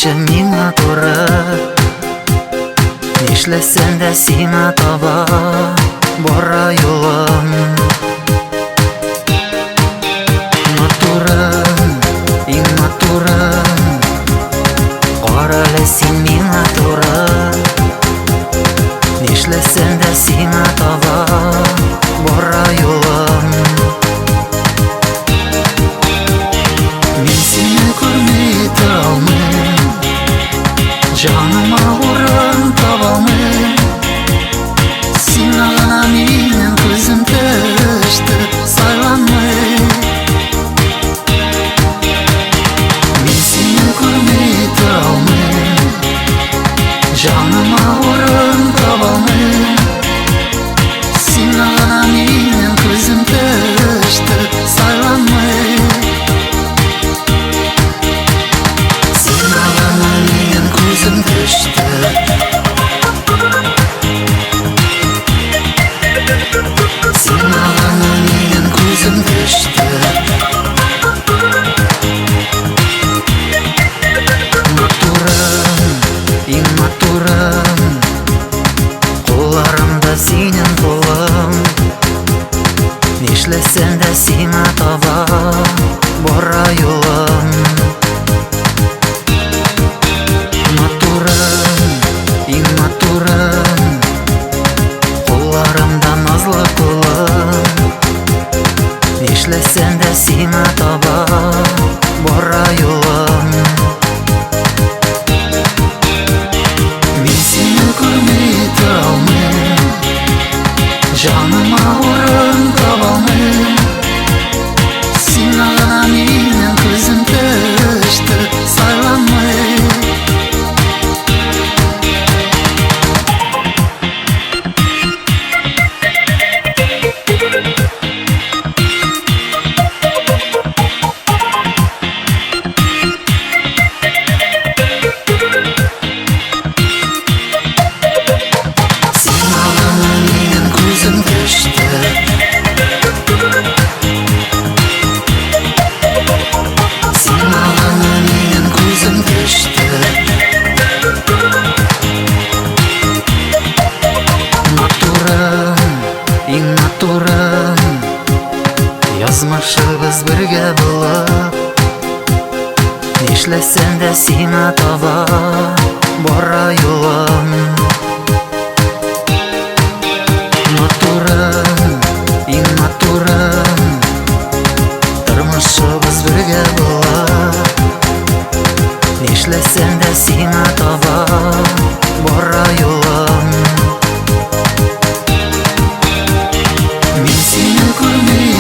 кеше миңа туры, нишләсәң дә сиңа таба бара юлым. Матурым, иң матурым, кара әле син миңа туры, нишләсәң дә сиңа таба бара юлым. Мин сине күрмәй тора алмыйм, җаныма урын таба алмыйм. Сиңа гына минем күзем төште сайланмый. Мин сине күрмәй тора алмыйм, җаныма урын таба алмыйм. Сиңа гына минем күзем төште сайланмый. Сиңа гына минем күзем төште. Сиңа гына минем күзем төште. Матурым, иң матурым, кулларымда синең кулың, нишләсәң дә сиңа таба бара юлым. Матурым, иң матурым, кулларымда назлы кулың, нишләсәң дә сиңа таба бара юлым. Мин сине күрмәй тора алмыйм, җаныма урын таба алмыйм. Сиңа гына минем күзем төште сайланмый. Сиңа гына минем күзем төште. Сиңа гына минем күзем төште. Матурым, иң матурым, язмышыбыз бергә булып, нишләсәң дә сиңа таба бара юлым. Матурым, иң матурым, тормышыбыз бергә булып, нишләсәң дә сиңа таба бара юлым. Мин сине күрмәй